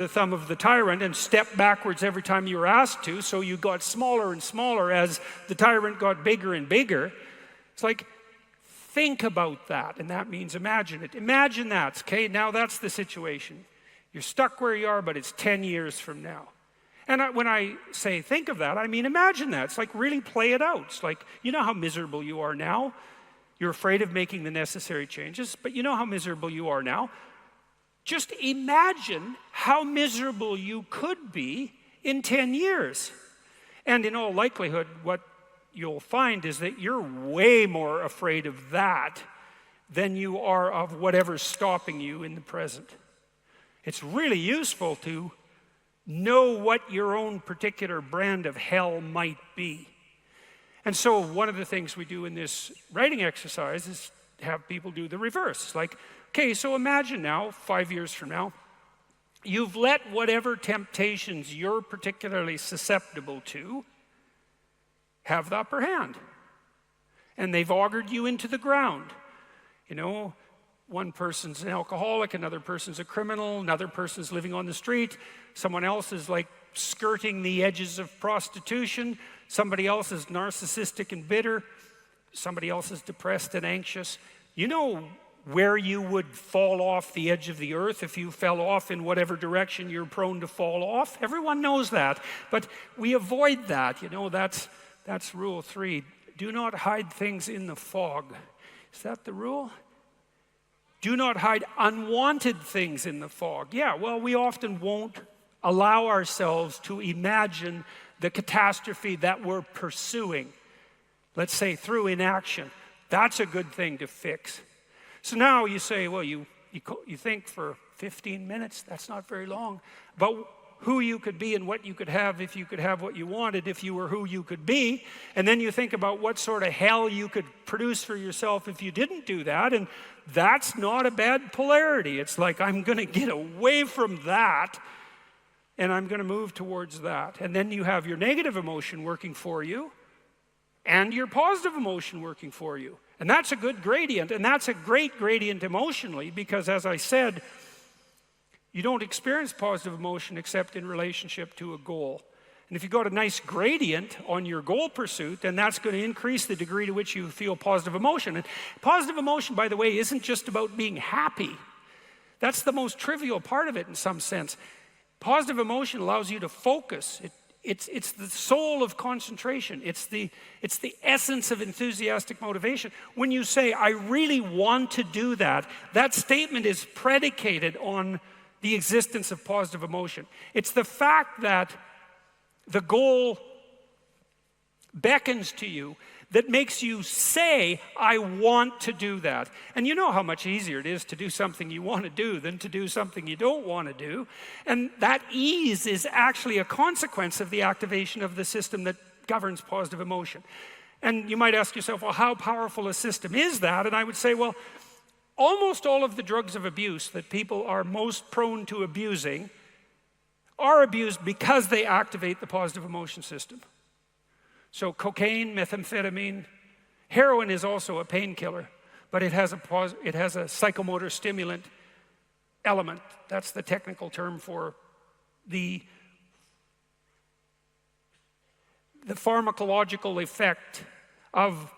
the thumb of the tyrant and stepped backwards every time you were asked to, so you got smaller and smaller as the tyrant got bigger and bigger. It's like, think about that, and that means imagine it. Imagine that, okay? Now that's the situation. You're stuck where you are, but it's 10 years from now. And when I say think of that, I mean imagine that. It's like really play it out. It's like, you know how miserable you are now? You're afraid of making the necessary changes, but you know how miserable you are now. Just imagine how miserable you could be in 10 years. And in all likelihood, what you'll find is that you're way more afraid of that than you are of whatever's stopping you in the present. It's really useful to know what your own particular brand of hell might be. And so one of the things we do in this writing exercise is have people do the reverse. It's like, okay, so imagine now, 5 years from now, you've let whatever temptations you're particularly susceptible to have the upper hand. And they've augured you into the ground. You know, one person's an alcoholic, another person's a criminal, another person's living on the street, someone else is like skirting the edges of prostitution, somebody else is narcissistic and bitter, somebody else is depressed and anxious. You know where you would fall off the edge of the earth if you fell off in whatever direction you're prone to fall off. Everyone knows that, but we avoid that. You know, that's rule 3. Do not hide things in the fog. Is that the rule? Do not hide unwanted things in the fog. Yeah, well, we often won't allow ourselves to imagine the catastrophe that we're pursuing. Let's say through inaction. That's a good thing to fix. So now you say, well, you think for 15 minutes, that's not very long, about who you could be and what you could have if you could have what you wanted, if you were who you could be. And then you think about what sort of hell you could produce for yourself if you didn't do that. And that's not a bad polarity. It's like, I'm going to get away from that and I'm going to move towards that. And then you have your negative emotion working for you and your positive emotion working for you. And that's a good gradient, and that's a great gradient emotionally, because as I said, you don't experience positive emotion except in relationship to a goal. And if you've got a nice gradient on your goal pursuit, then that's going to increase the degree to which you feel positive emotion. And positive emotion, by the way, isn't just about being happy. That's the most trivial part of it in some sense. Positive emotion allows you to focus. It's the soul of concentration. It's the essence of enthusiastic motivation. When you say, I really want to do that, that statement is predicated on the existence of positive emotion. It's the fact that the goal beckons to you that makes you say, I want to do that. And you know how much easier it is to do something you want to do than to do something you don't want to do. And that ease is actually a consequence of the activation of the system that governs positive emotion. And you might ask yourself, well, how powerful a system is that? And I would say, well, almost all of the drugs of abuse that people are most prone to abusing are abused because they activate the positive emotion system. So cocaine, methamphetamine, heroin is also a painkiller, but it has a psychomotor stimulant element. That's the technical term for the pharmacological effect of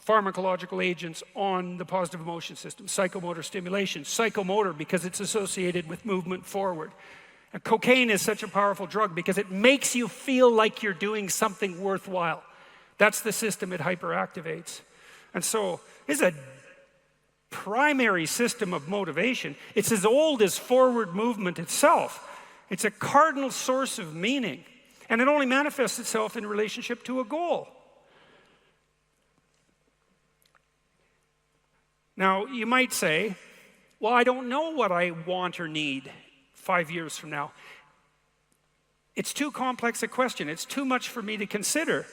pharmacological agents on the positive emotion system. Psychomotor stimulation, psychomotor because it's associated with movement forward. And cocaine is such a powerful drug because it makes you feel like you're doing something worthwhile. That's the system it hyperactivates. And so it's a primary system of motivation. It's as old as forward movement itself. It's a cardinal source of meaning. And it only manifests itself in relationship to a goal. Now, you might say, well, I don't know what I want or need 5 years from now. It's too complex a question. It's too much for me to consider.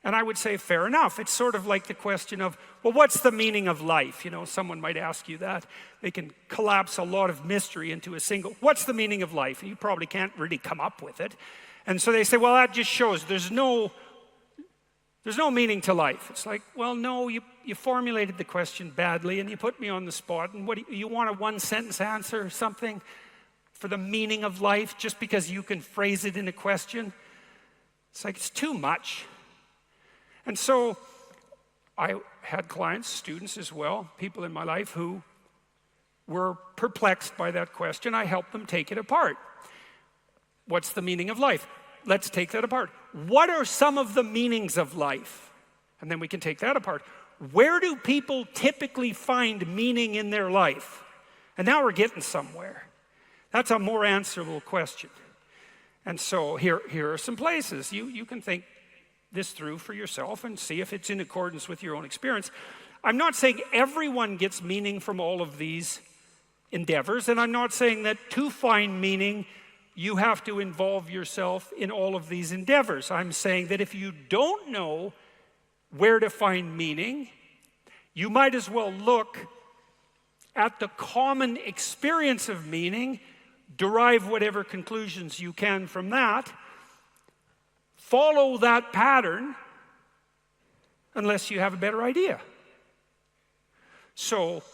And I would say, fair enough. It's sort of like the question of, well, what's the meaning of life? You know, someone might ask you that. They can collapse a lot of mystery into a single, what's the meaning of life? And you probably can't really come up with it. And so they say, well, that just shows there's no meaning to life. It's like, well, no, you formulated the question badly and you put me on the spot. And what do you want a one-sentence answer or something? for the meaning of life just because you can phrase it in a question. It's like, it's too much. And so I had clients, students as well, people in my life who were perplexed by that question. I helped them take it apart. What's the meaning of life? Let's take that apart. What are some of the meanings of life? And then we can take that apart. Where do people typically find meaning in their life? And now we're getting somewhere. That's a more answerable question. And so here are some places. You can think this through for yourself and see if it's in accordance with your own experience. I'm not saying everyone gets meaning from all of these endeavors, and I'm not saying that to find meaning, you have to involve yourself in all of these endeavors. I'm saying that if you don't know where to find meaning, you might as well look at the common experience of meaning, derive whatever conclusions you can from that, follow that pattern, unless you have a better idea. So,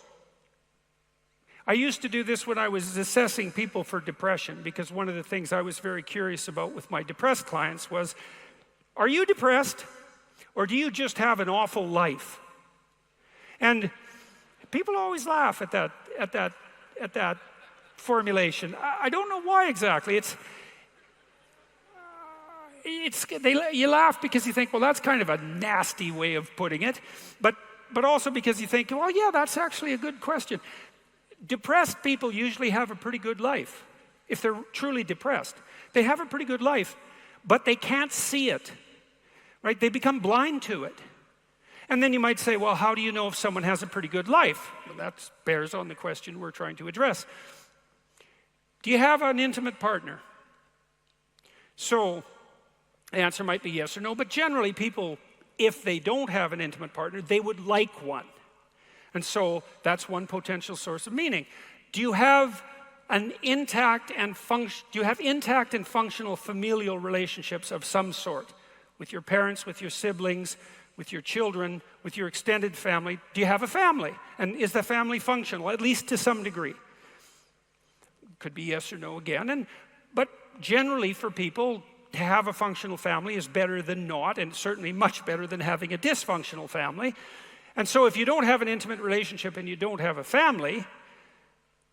I used to do this when I was assessing people for depression, because one of the things I was very curious about with my depressed clients was, are you depressed, or do you just have an awful life? And people always laugh at that formulation. I don't know why exactly. You laugh because you think, well, that's kind of a nasty way of putting it, but also because you think, well, yeah, that's actually a good question. Depressed people usually have a pretty good life. If they're truly depressed, they have a pretty good life, but they can't see it, right? They become blind to it. And then you might say, well, how do you know if someone has a pretty good life? Well, that bears on the question we're trying to address. Do you have an intimate partner? So the answer might be yes or no, but generally people, if they don't have an intimate partner, they would like one. And so that's one potential source of meaning. Do you have intact and functional familial relationships of some sort? With your parents, with your siblings, with your children, with your extended family? Do you have a family? And is the family functional, at least to some degree? Could be yes or no again. But generally for people, to have a functional family is better than not, and certainly much better than having a dysfunctional family. And so if you don't have an intimate relationship and you don't have a family,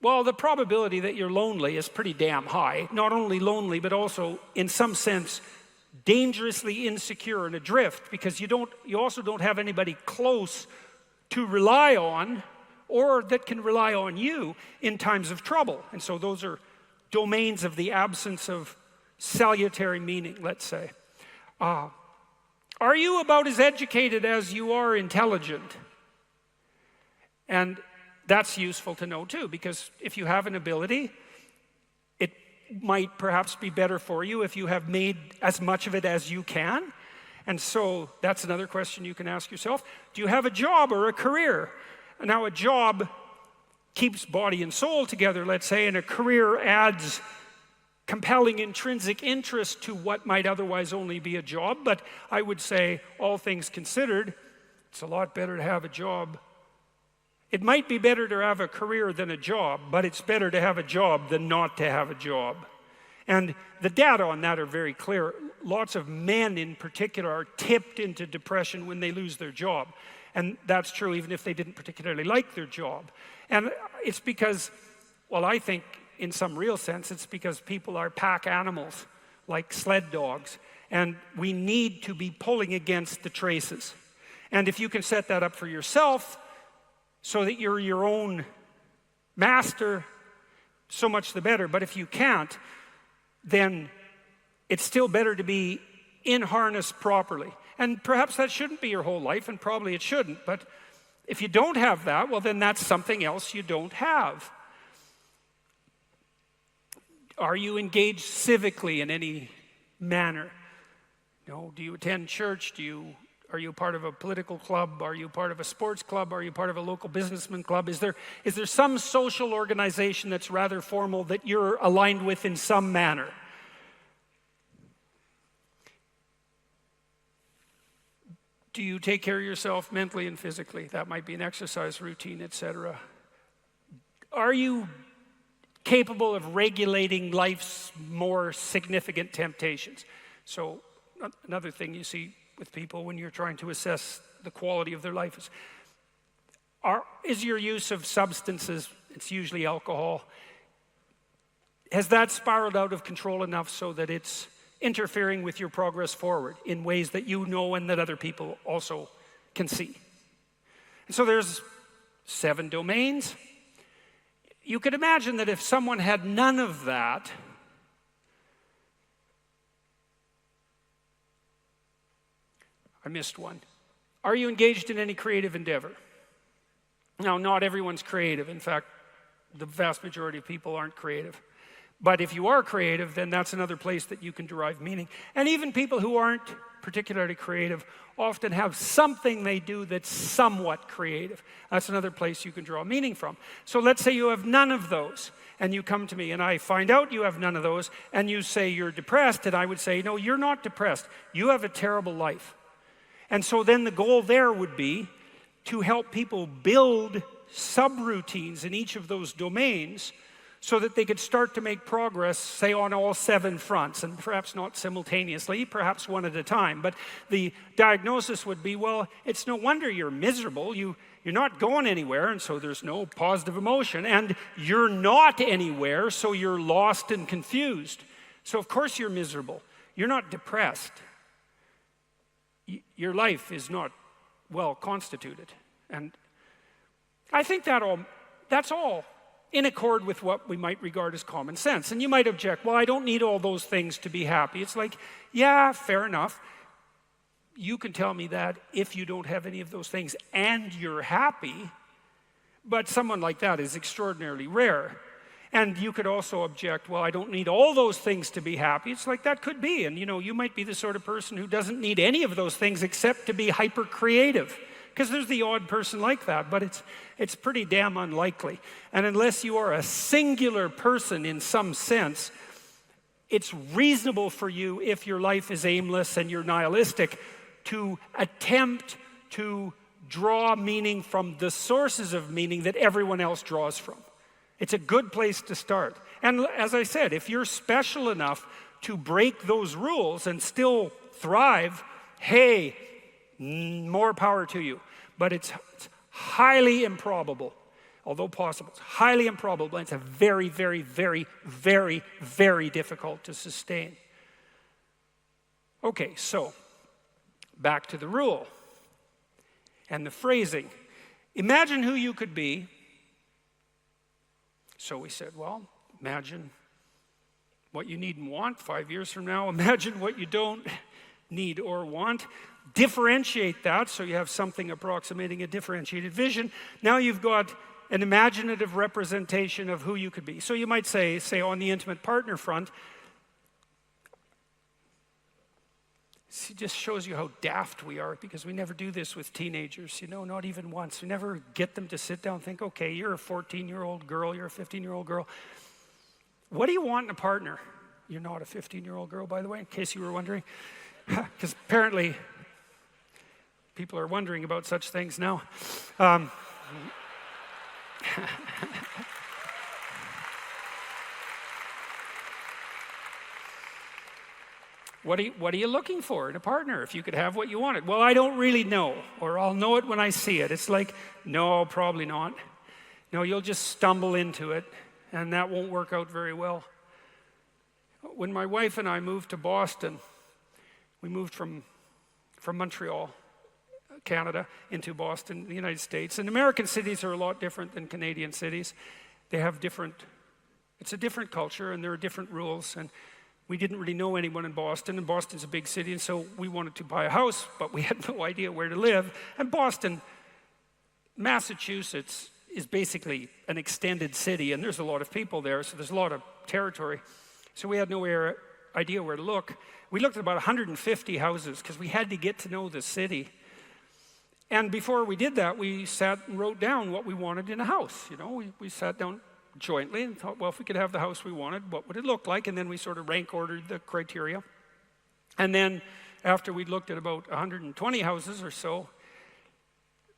well, the probability that you're lonely is pretty damn high. Not only lonely, but also, in some sense, dangerously insecure and adrift, because you also don't have anybody close to rely on, or that can rely on you in times of trouble. And so those are domains of the absence of salutary meaning, let's say. Are you about as educated as you are intelligent? And that's useful to know too, because if you have an ability, it might perhaps be better for you if you have made as much of it as you can. And so that's another question you can ask yourself. Do you have a job or a career? Now, a job keeps body and soul together, let's say, and a career adds compelling intrinsic interest to what might otherwise only be a job. But I would say, all things considered, it's a lot better to have a job. It might be better to have a career than a job, but it's better to have a job than not to have a job. And the data on that are very clear. Lots of men in particular are tipped into depression when they lose their job. And that's true even if they didn't particularly like their job. And it's because, well, I think in some real sense, it's because people are pack animals, like sled dogs. And we need to be pulling against the traces. And if you can set that up for yourself, so that you're your own master, so much the better. But if you can't, then it's still better to be in harness properly. And perhaps that shouldn't be your whole life, and probably it shouldn't. But if you don't have that, well, then that's something else you don't have. Are you engaged civically in any manner? No. Do you attend church? Are you part of a political club? Are you part of a sports club? Are you part of a local businessman club? Is there some social organization that's rather formal that you're aligned with in some manner? Do you take care of yourself mentally and physically? That might be an exercise routine, etc. capable of regulating life's more significant temptations. So another thing you see with people when you're trying to assess the quality of their life is your use of substances, it's usually alcohol, has that spiraled out of control enough so that it's interfering with your progress forward in ways that you know and that other people also can see? And so there's 7 domains. You could imagine that if someone had none of that, I missed one. Are you engaged in any creative endeavor? Now, not everyone's creative. In fact, the vast majority of people aren't creative. But if you are creative, then that's another place that you can derive meaning. And even people who aren't particularly creative often have something they do that's somewhat creative. That's another place you can draw meaning from. So let's say you have none of those, and you come to me, and I find out you have none of those, and you say you're depressed, and I would say, no, you're not depressed. You have a terrible life. And so then the goal there would be to help people build subroutines in each of those domains so that they could start to make progress, say, on all 7 fronts, and perhaps not simultaneously, perhaps one at a time. But the diagnosis would be, well, it's no wonder you're miserable. You're not going anywhere, and so there's no positive emotion. And you're not anywhere, so you're lost and confused. So of course you're miserable. You're not depressed. Your life is not well constituted. And I think that's all in accord with what we might regard as common sense. And you might object, well, I don't need all those things to be happy. It's like, yeah, fair enough. You can tell me that if you don't have any of those things and you're happy, but someone like that is extraordinarily rare. And you could also object, well, I don't need all those things to be happy. It's like, that could be. And you might be the sort of person who doesn't need any of those things except to be hyper creative. Because there's the odd person like that, but it's pretty damn unlikely. And unless you are a singular person in some sense, it's reasonable for you, if your life is aimless and you're nihilistic, to attempt to draw meaning from the sources of meaning that everyone else draws from. It's a good place to start. And as I said, if you're special enough to break those rules and still thrive, hey, more power to you. But it's highly improbable, although possible. It's highly improbable, and it's a very, very, very, very, very difficult to sustain. Okay, so back to the rule and the phrasing. Imagine who you could be. So we said, well, imagine what you need and want 5 years from now. Imagine what you don't need or want. Differentiate that so you have something approximating a differentiated vision. Now you've got an imaginative representation of who you could be. So you might say on the intimate partner front, it just shows you how daft we are, because we never do this with teenagers, not even once. We never get them to sit down and think, okay, you're a 14-year-old girl, you're a 15-year-old girl. What do you want in a partner? You're not a 15-year-old girl, by the way, in case you were wondering. Because apparently people are wondering about such things now. What are you looking for in a partner if you could have what you wanted? Well, I don't really know, or I'll know it when I see it. It's like, no, probably not. No, you'll just stumble into it, and that won't work out very well. When my wife and I moved to Boston, we moved from Montreal, Canada, into Boston, the United States. And American cities are a lot different than Canadian cities. They have it's a different culture, and there are different rules. And we didn't really know anyone in Boston, and Boston's a big city, and so we wanted to buy a house, but we had no idea where to live. And Boston, Massachusetts, is basically an extended city, and there's a lot of people there, so there's a lot of territory. So we had no idea where to look. We looked at about 150 houses because we had to get to know the city. And before we did that, we sat and wrote down what we wanted in a house. We sat down jointly and thought, well, if we could have the house we wanted, what would it look like? And then we sort of rank ordered the criteria. And then after we'd looked at about 120 houses or so,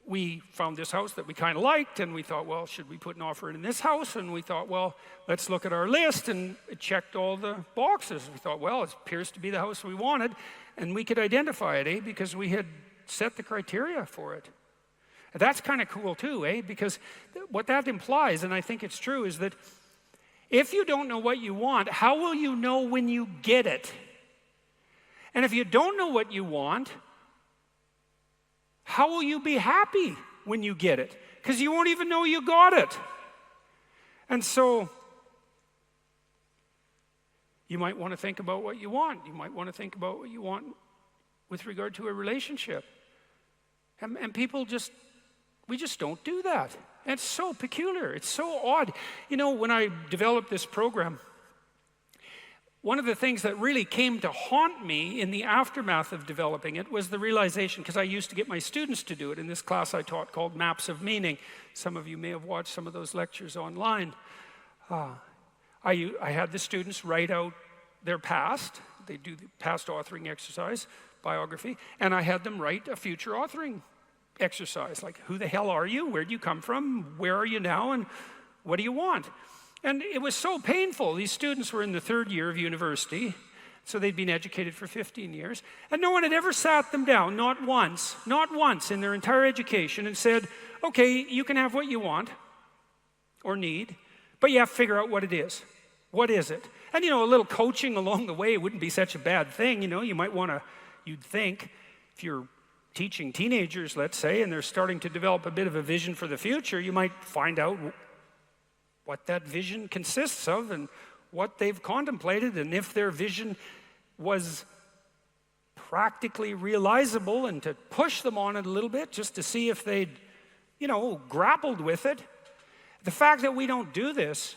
we found this house that we kind of liked, and we thought, well, should we put an offer in this house? And we thought, well, let's look at our list, and it checked all the boxes. We thought, well, it appears to be the house we wanted, and we could identify it, because we had set the criteria for it. And that's kind of cool too, because what that implies, and I think it's true, is that if you don't know what you want, how will you know when you get it? And if you don't know what you want, how will you be happy when you get it? Because you won't even know you got it. And so, you might want to think about what you want. You might want to think about what you want with regard to a relationship. And people we just don't do that. And it's so peculiar. It's so odd. You know, when I developed this program, one of the things that really came to haunt me in the aftermath of developing it was the realization, because I used to get my students to do it in this class I taught called Maps of Meaning. Some of you may have watched some of those lectures online. I had the students write out their past. They do the past authoring exercise, biography, and I had them write a future authoring exercise, like who the hell are you? Where do you come from? Where are you now? And what do you want? And it was so painful. These students were in the 3rd year of university, so they'd been educated for 15 years, and no one had ever sat them down, not once in their entire education, and said, okay, you can have what you want or need, but you have to figure out what it is. What is it? And a little coaching along the way wouldn't be such a bad thing. You might want to, you'd think, if you're teaching teenagers, let's say, and they're starting to develop a bit of a vision for the future, you might find out what that vision consists of and what they've contemplated, and if their vision was practically realizable, and to push them on it a little bit just to see if they'd, grappled with it. The fact that we don't do this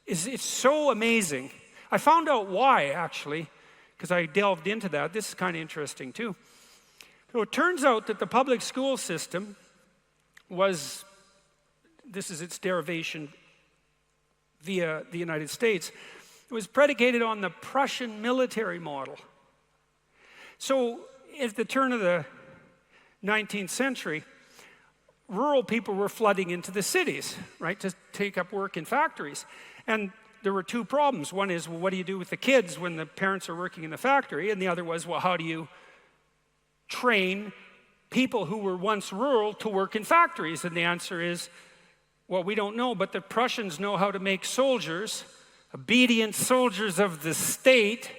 it's so amazing. I found out why, actually, because I delved into that. This is kind of interesting, too. So it turns out that the public school system this is its derivation via the United States, it was predicated on the Prussian military model. So at the turn of the 19th century, rural people were flooding into the cities, right, to take up work in factories. And there were 2 problems. One is, well, what do you do with the kids when the parents are working in the factory? And the other was, well, how do you train people who were once rural to work in factories? And the answer is, well, we don't know, but the Prussians know how to make soldiers, obedient soldiers of the state,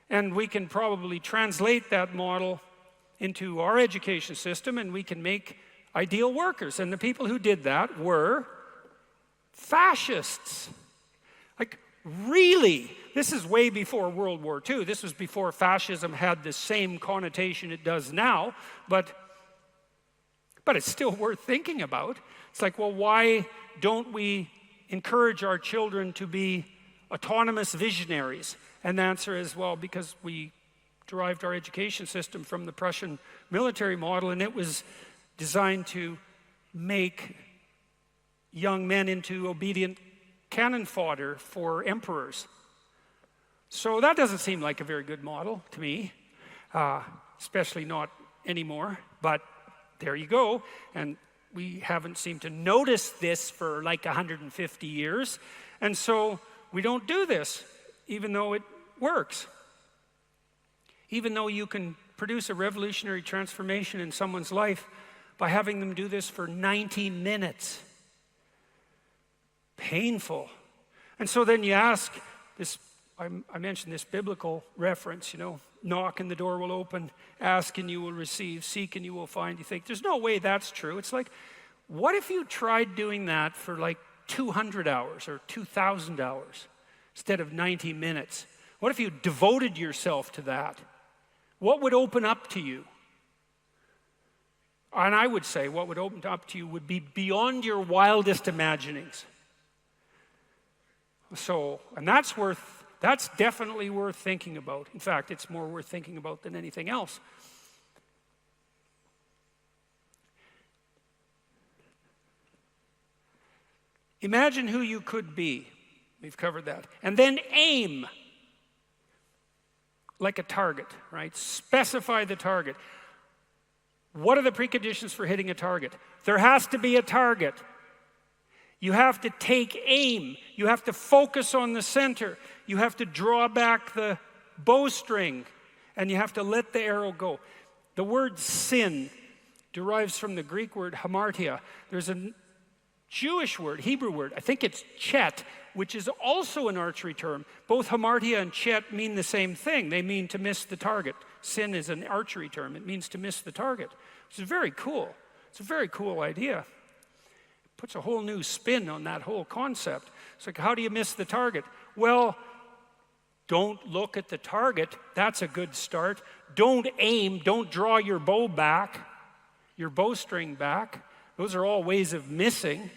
and we can probably translate that model into our education system, and we can make ideal workers. And the people who did that were fascists. Like, really? This is way before World War II. This was before fascism had the same connotation it does now, but it's still worth thinking about. It's like, well, why don't we encourage our children to be autonomous visionaries? And the answer is, well, because we derived our education system from the Prussian military model, and it was designed to make young men into obedient cannon fodder for emperors. So that doesn't seem like a very good model to me, especially not anymore, but there you go. And we haven't seemed to notice this for like 150 years, and so we don't do this, even though it works. Even though you can produce a revolutionary transformation in someone's life by having them do this for 90 minutes. Painful. And so then you ask this, I mentioned this biblical reference, knock and the door will open, ask and you will receive, seek and you will find. You think, there's no way that's true. It's like, what if you tried doing that for like 200 hours or 2,000 hours instead of 90 minutes? What if you devoted yourself to that? What would open up to you? And I would say what would open up to you would be beyond your wildest imaginings. So, and that's definitely worth thinking about. In fact, it's more worth thinking about than anything else. Imagine who you could be. We've covered that. And then aim like a target, right? Specify the target. What are the preconditions for hitting a target? There has to be a target. You have to take aim. You have to focus on the center. You have to draw back the bowstring, and you have to let the arrow go. The word sin derives from the Greek word hamartia. There's a Jewish word, Hebrew word, I think it's chet, which is also an archery term. Both hamartia and chet mean the same thing. They mean to miss the target. Sin is an archery term. It means to miss the target, which is very cool. It's a very cool idea. It puts a whole new spin on that whole concept. It's like, how do you miss the target? Well, don't look at the target. That's a good start. Don't aim. Don't draw your bow back, your bowstring back. Those are all ways of missing.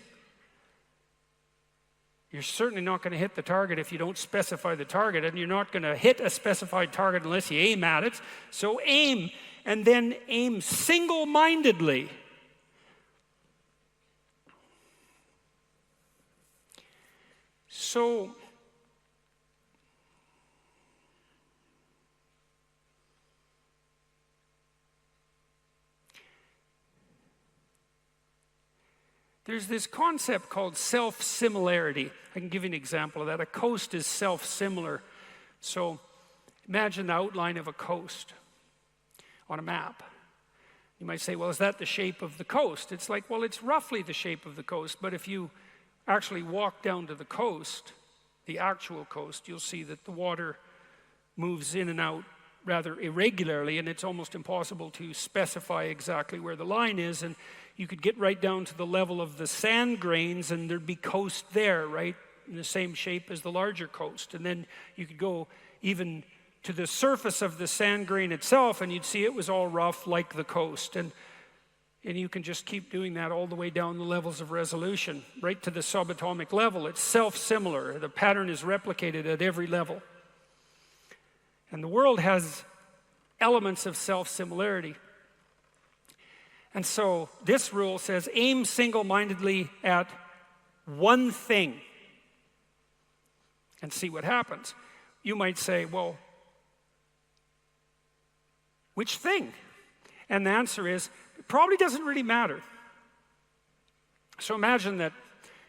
You're certainly not going to hit the target if you don't specify the target, and you're not going to hit a specified target unless you aim at it. So aim, and then aim single-mindedly. So there's this concept called self-similarity. I can give you an example of that. A coast is self-similar. So imagine the outline of a coast on a map. You might say, well, is that the shape of the coast? It's like, well, it's roughly the shape of the coast, but if you actually walk down to the coast, the actual coast, you'll see that the water moves in and out rather irregularly, and it's almost impossible to specify exactly where the line is. And you could get right down to the level of the sand grains, and there'd be coast there, right, in the same shape as the larger coast. And then you could go even to the surface of the sand grain itself, and you'd see it was all rough like the coast. And you can just keep doing that all the way down the levels of resolution, right to the subatomic level. It's self-similar. The pattern is replicated at every level. And the world has elements of self-similarity. And so this rule says, aim single-mindedly at one thing and see what happens. You might say, well, which thing? And the answer is, it probably doesn't really matter. So imagine that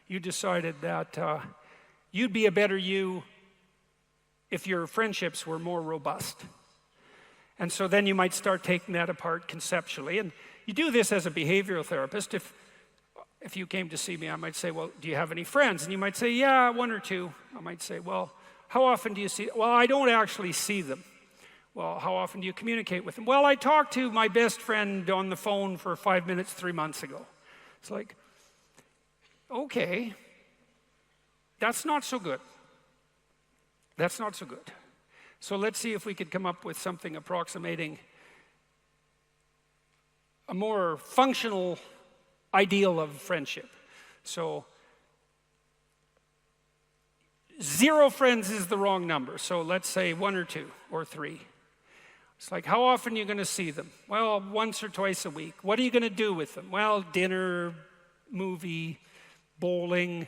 you decided that you'd be a better you if your friendships were more robust. And so then you might start taking that apart conceptually. And you do this as a behavioral therapist. If you came to see me, I might say, well, do you have any friends? And you might say, yeah, one or two. I might say, well, how often do you see them? Well, I don't actually see them. Well, how often do you communicate with them? Well, I talked to my best friend on the phone for 5 minutes 3 months ago. It's like, okay, that's not so good. That's not so good. So let's see if we could come up with something approximating a more functional ideal of friendship. So 0 friends is the wrong number. So let's say 1 or 2 or 3. It's like, how often are you going to see them? Well, once or twice a week. What are you going to do with them? Well, dinner, movie, bowling,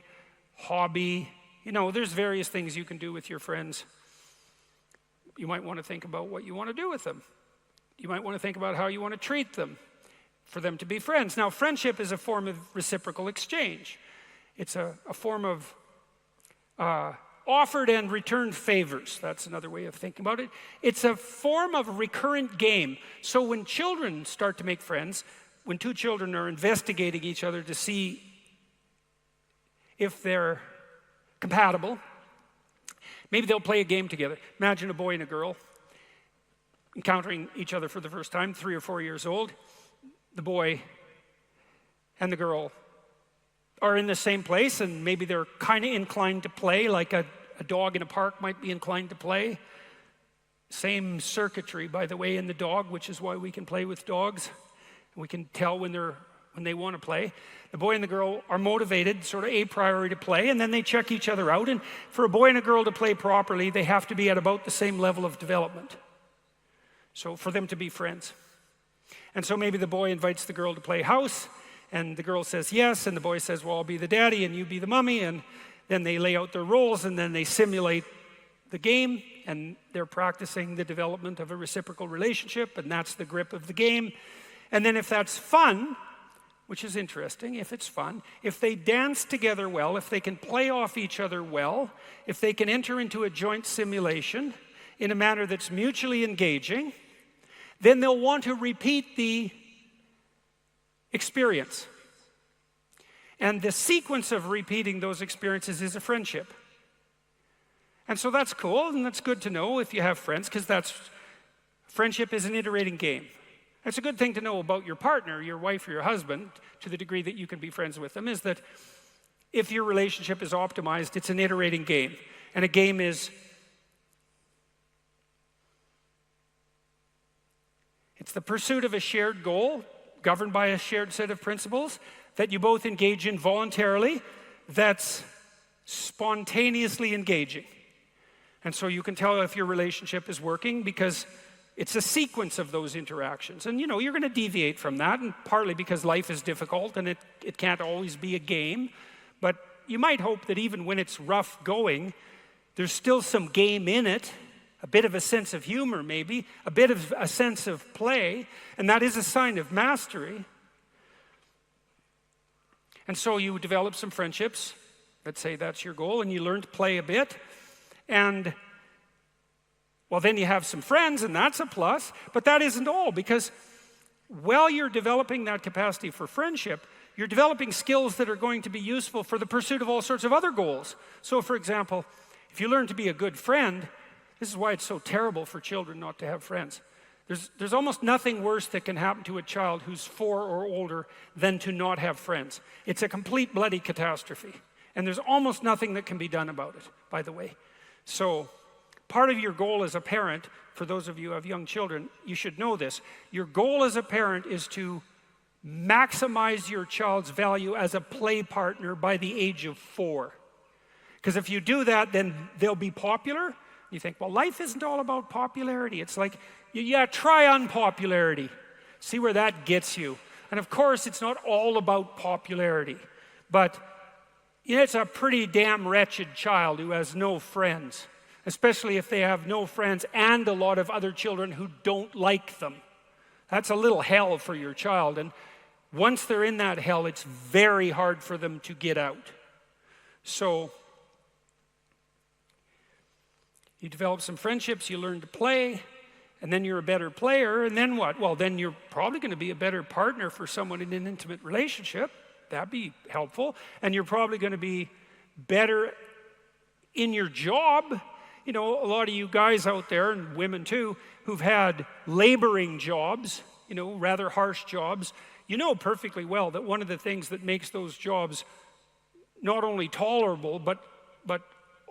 hobby. You know, there's various things you can do with your friends. You might want to think about what you want to do with them. You might want to think about how you want to treat them for them to be friends. Now, friendship is a form of reciprocal exchange. It's a form of offered and returned favors. That's another way of thinking about it. It's a form of recurrent game. So when children start to make friends, when 2 children are investigating each other to see if they're compatible, maybe they'll play a game together. Imagine a boy and a girl encountering each other for the first time, 3 or 4 years old. The boy and the girl are in the same place, and maybe they're kind of inclined to play, like a dog in a park might be inclined to play. Same circuitry, by the way, in the dog, which is why we can play with dogs. We can tell when they want to play. The boy and the girl are motivated, sort of a priori, to play, and then they check each other out. And for a boy and a girl to play properly, they have to be at about the same level of development. So for them to be friends. And so maybe the boy invites the girl to play house, and the girl says yes, and the boy says, well, I'll be the daddy and you be the mommy, and then they lay out their roles, and then they simulate the game, and they're practicing the development of a reciprocal relationship, and that's the grip of the game. And then if that's fun, which is interesting, if it's fun, if they dance together well, if they can play off each other well, if they can enter into a joint simulation in a manner that's mutually engaging, then they'll want to repeat the experience. And the sequence of repeating those experiences is a friendship. And so that's cool, and that's good to know if you have friends, because friendship is an iterating game. That's a good thing to know about your partner, your wife or your husband, to the degree that you can be friends with them, is that if your relationship is optimized, it's an iterating game. And a game is, it's the pursuit of a shared goal, governed by a shared set of principles, that you both engage in voluntarily, that's spontaneously engaging. And so you can tell if your relationship is working because it's a sequence of those interactions. And you're going to deviate from that, and partly because life is difficult and it can't always be a game. But you might hope that even when it's rough going, there's still some game in it, a bit of a sense of humor maybe, a bit of a sense of play, and that is a sign of mastery. And so you develop some friendships, let's say that's your goal, and you learn to play a bit, and well, then you have some friends, and that's a plus, but that isn't all, because while you're developing that capacity for friendship, you're developing skills that are going to be useful for the pursuit of all sorts of other goals. So, for example, if you learn to be a good friend, this is why it's so terrible for children not to have friends. There's almost nothing worse that can happen to a child who's 4 or older than to not have friends. It's a complete bloody catastrophe. And there's almost nothing that can be done about it, by the way. So, part of your goal as a parent, for those of you who have young children, you should know this. Your goal as a parent is to maximize your child's value as a play partner by the age of 4. Because if you do that, then they'll be popular. You think, well, life isn't all about popularity. It's like, yeah, try unpopularity. See where that gets you. And of course, it's not all about popularity. But it's a pretty damn wretched child who has no friends. Especially if they have no friends and a lot of other children who don't like them. That's a little hell for your child. And once they're in that hell, it's very hard for them to get out. So, you develop some friendships, you learn to play, and then you're a better player, and then what? Well, then you're probably going to be a better partner for someone in an intimate relationship. That'd be helpful. And you're probably going to be better in your job. A lot of you guys out there, and women too, who've had laboring jobs, rather harsh jobs, you know perfectly well that one of the things that makes those jobs not only tolerable, but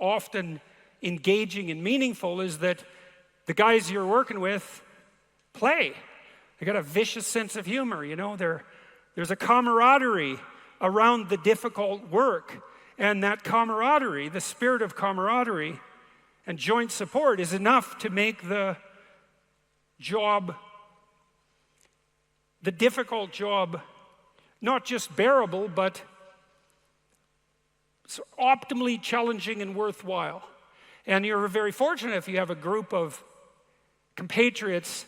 often engaging and meaningful is that the guys you're working with play. They got a vicious sense of humor, There's a camaraderie around the difficult work. And that camaraderie, the spirit of camaraderie and joint support is enough to make the difficult job, not just bearable, but optimally challenging and worthwhile. And you're very fortunate if you have a group of compatriots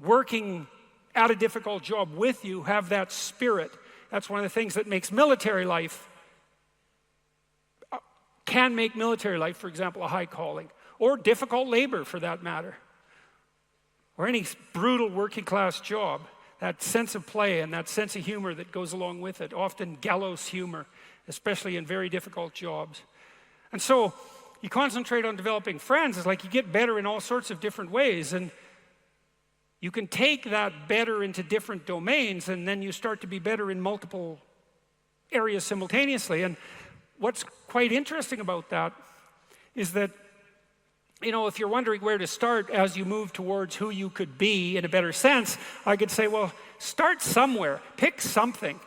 working at a difficult job with you, have that spirit. That's one of the things that makes military life, can make military life, for example, a high calling, or difficult labor for that matter, or any brutal working class job. That sense of play and that sense of humor that goes along with it, often gallows humor, especially in very difficult jobs. And so, you concentrate on developing friends. It's like you get better in all sorts of different ways, and you can take that better into different domains, and then you start to be better in multiple areas simultaneously. And what's quite interesting about that is that, if you're wondering where to start as you move towards who you could be in a better sense, I could say, well, start somewhere. Pick something.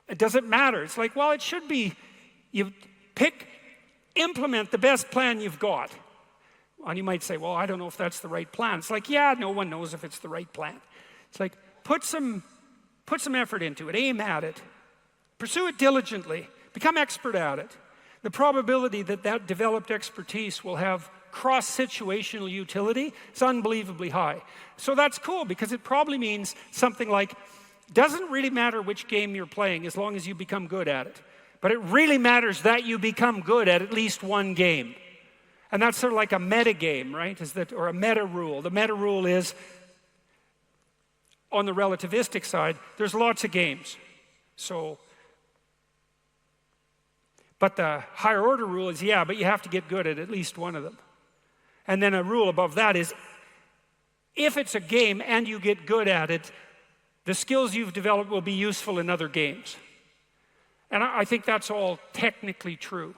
It doesn't matter. It's like, well, it should be, implement the best plan you've got. And you might say, well, I don't know if that's the right plan. It's like, yeah, no one knows if it's the right plan. It's like, put some effort into it, aim at it, pursue it diligently, become expert at it. The probability that developed expertise will have cross-situational utility is unbelievably high. So that's cool, because it probably means something like, doesn't really matter which game you're playing as long as you become good at it. But it really matters that you become good at least one game. And that's sort of like a meta game, right? Or a meta rule. The meta rule is, on the relativistic side, there's lots of games. But the higher order rule is, yeah, but you have to get good at least one of them. And then a rule above that is, if it's a game and you get good at it, the skills you've developed will be useful in other games. And I think that's all technically true.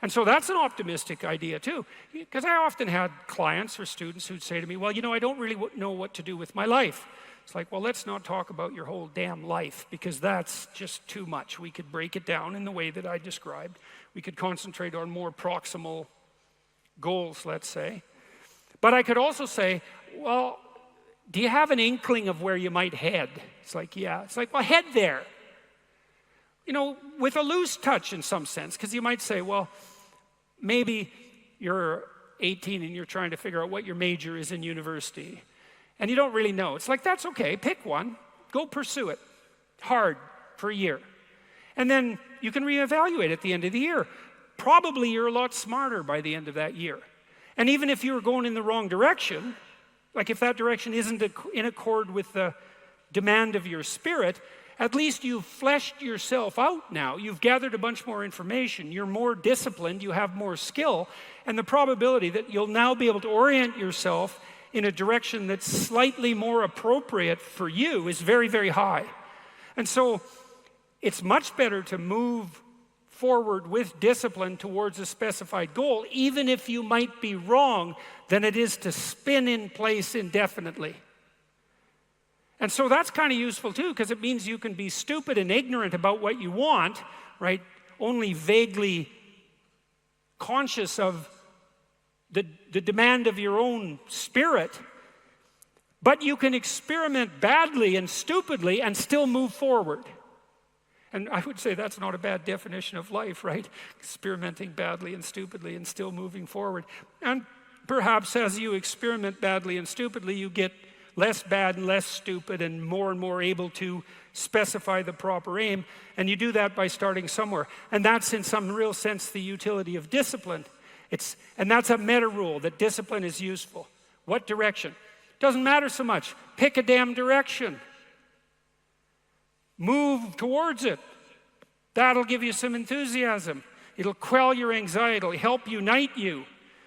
And so that's an optimistic idea too. Because I often had clients or students who'd say to me, well, I don't really know what to do with my life. It's like, well, let's not talk about your whole damn life, because that's just too much. We could break it down in the way that I described. We could concentrate on more proximal goals, let's say. But I could also say, well, do you have an inkling of where you might head? It's like, yeah. It's like, well, head there. With a loose touch in some sense, because you might say, well, maybe you're 18 and you're trying to figure out what your major is in university, and you don't really know. It's like, that's okay, pick one, go pursue it hard for a year. And then you can reevaluate at the end of the year. Probably you're a lot smarter by the end of that year. And even if you were going in the wrong direction, like if that direction isn't in accord with the demand of your spirit, at least you've fleshed yourself out now. You've gathered a bunch more information. You're more disciplined. You have more skill. And the probability that you'll now be able to orient yourself in a direction that's slightly more appropriate for you is very, very high. And so it's much better to move forward with discipline towards a specified goal, even if you might be wrong, than it is to spin in place indefinitely. And so that's kind of useful too, because it means you can be stupid and ignorant about what you want, right? Only vaguely conscious of the demand of your own spirit. But you can experiment badly and stupidly and still move forward. And I would say that's not a bad definition of life, right? Experimenting badly and stupidly and still moving forward. And perhaps as you experiment badly and stupidly, you get less bad and less stupid and more able to specify the proper aim. And you do that by starting somewhere. And that's in some real sense the utility of discipline. And that's a meta rule, that discipline is useful. What direction? Doesn't matter so much. Pick a damn direction. Move towards it. That'll give you some enthusiasm. It'll quell your anxiety. It'll help unite you.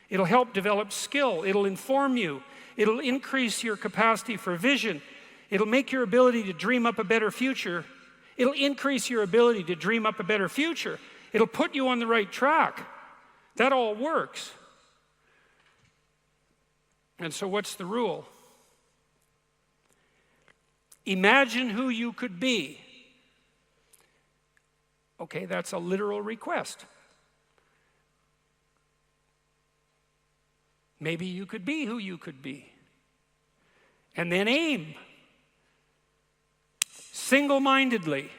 It'll help develop skill. It'll inform you. It'll increase your capacity for vision. It'll make your ability to dream up a better future. It'll increase your ability to dream up a better future. It'll put you on the right track. That all works. And so what's the rule? Imagine who you could be. Okay, that's a literal request. Maybe you could be who you could be. And then aim. Single-mindedly.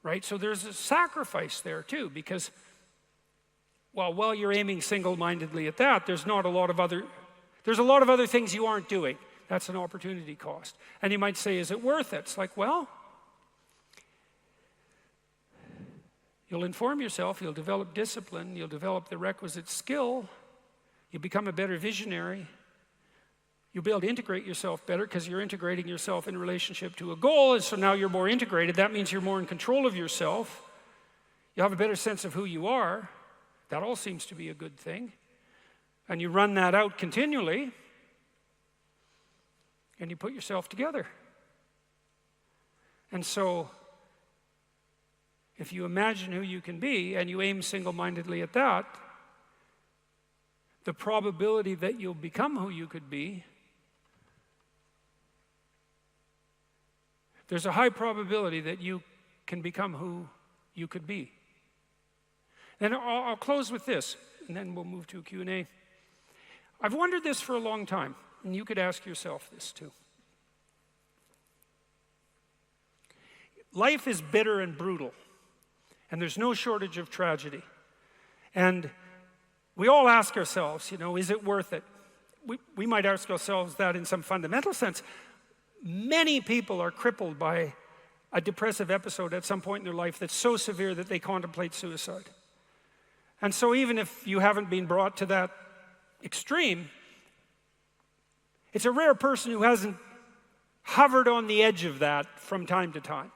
Right? So there's a sacrifice there too, because while you're aiming single-mindedly at that, there's a lot of other things you aren't doing. That's an opportunity cost. And you might say, is it worth it? It's like, well, you'll inform yourself, you'll develop discipline, you'll develop the requisite skill, you'll become a better visionary, you'll be able to integrate yourself better because you're integrating yourself in relationship to a goal, and so now you're more integrated. That means you're more in control of yourself. You'll have a better sense of who you are. That all seems to be a good thing. And you run that out continually, and you put yourself together. And so, if you imagine who you can be, and you aim single-mindedly at that, the probability that you'll become who you could be, there's a high probability that you can become who you could be. And I'll close with this, and then we'll move to a Q&A. I've wondered this for a long time, and you could ask yourself this too. Life is bitter and brutal, and there's no shortage of tragedy. And We all ask ourselves, is it worth it? We might ask ourselves that in some fundamental sense. Many people are crippled by a depressive episode at some point in their life that's so severe that they contemplate suicide. And so even if you haven't been brought to that extreme, it's a rare person who hasn't hovered on the edge of that from time to time.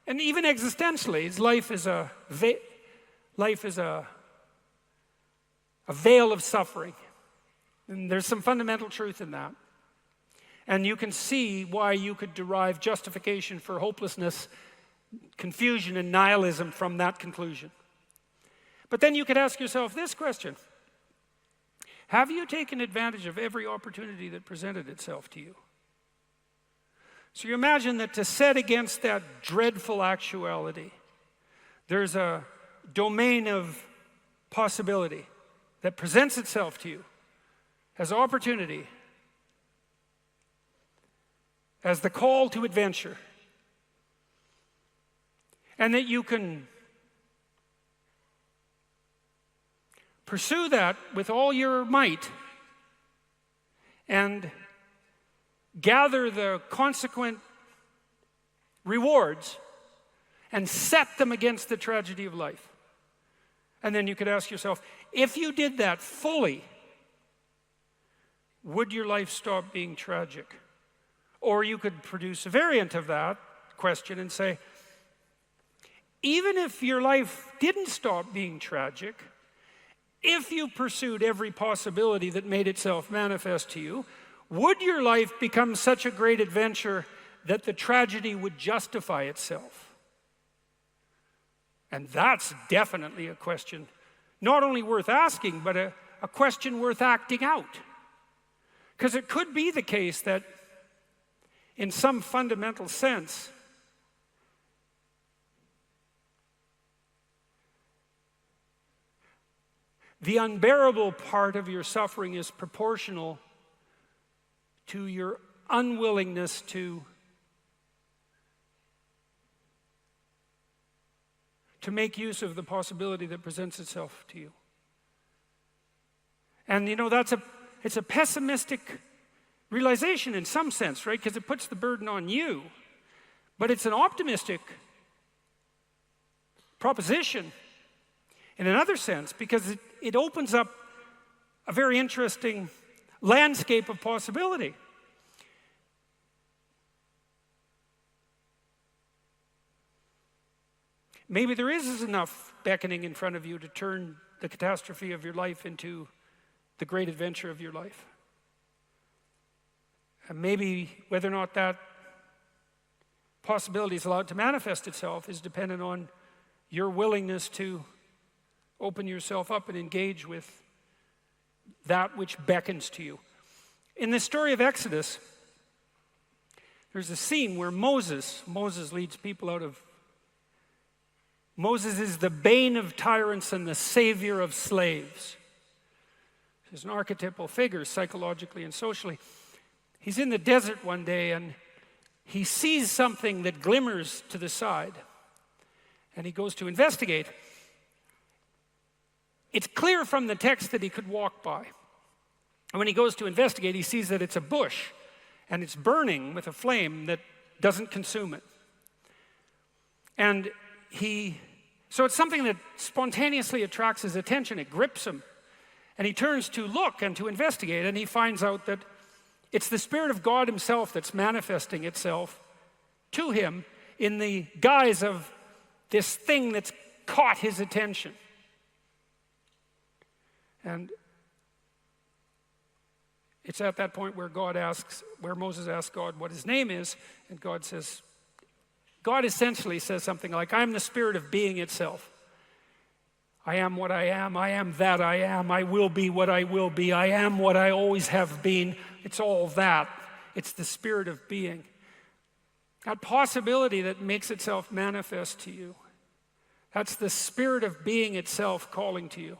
And even existentially, life is a veil of suffering. And there's some fundamental truth in that. And you can see why you could derive justification for hopelessness, confusion, and nihilism from that conclusion. But then you could ask yourself this question: have you taken advantage of every opportunity that presented itself to you? So you imagine that to set against that dreadful actuality, there's a domain of possibility that presents itself to you as opportunity, as the call to adventure, and that you can pursue that with all your might and gather the consequent rewards and set them against the tragedy of life. And then you could ask yourself, if you did that fully, would your life stop being tragic? Or you could produce a variant of that question and say, even if your life didn't stop being tragic, if you pursued every possibility that made itself manifest to you, would your life become such a great adventure that the tragedy would justify itself? And that's definitely a question not only worth asking, but a question worth acting out. Because it could be the case that in some fundamental sense, the unbearable part of your suffering is proportional to your unwillingness to make use of the possibility that presents itself to you. And it's a pessimistic realization in some sense, right? Because it puts the burden on you. But it's an optimistic proposition in another sense, because it opens up a very interesting landscape of possibility. Maybe there is enough beckoning in front of you to turn the catastrophe of your life into the great adventure of your life. And maybe whether or not that possibility is allowed to manifest itself is dependent on your willingness to open yourself up and engage with that which beckons to you. In the story of Exodus, there's a scene where Moses leads people out of... Moses is the bane of tyrants and the savior of slaves. He's an archetypal figure psychologically and socially. He's in the desert one day and he sees something that glimmers to the side. And he goes to investigate. It's clear from the text that he could walk by. And when he goes to investigate, he sees that it's a bush and it's burning with a flame that doesn't consume it. And so it's something that spontaneously attracts his attention. It grips him. And he turns to look and to investigate, and he finds out that it's the Spirit of God himself that's manifesting itself to him in the guise of this thing that's caught his attention. And it's at that point where Moses asks God what his name is, and God essentially says something like, I am the Spirit of being itself. I am what I am that I am, I will be what I will be, I am what I always have been. It's all that. It's the Spirit of being. That possibility that makes itself manifest to you. That's the Spirit of being itself calling to you.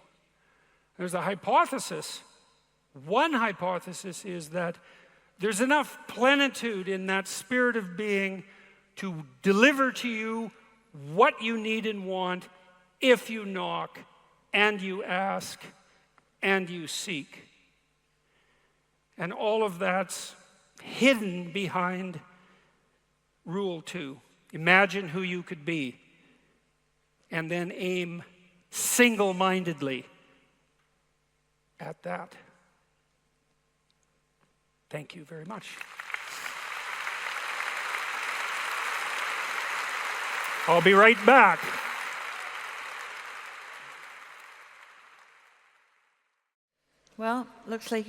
There's a hypothesis. One hypothesis is that there's enough plenitude in that Spirit of being to deliver to you what you need and want if you knock and you ask and you seek. And all of that's hidden behind rule 2. Imagine who you could be, and then aim single-mindedly at that. Thank you very much. I'll be right back. Well, looks like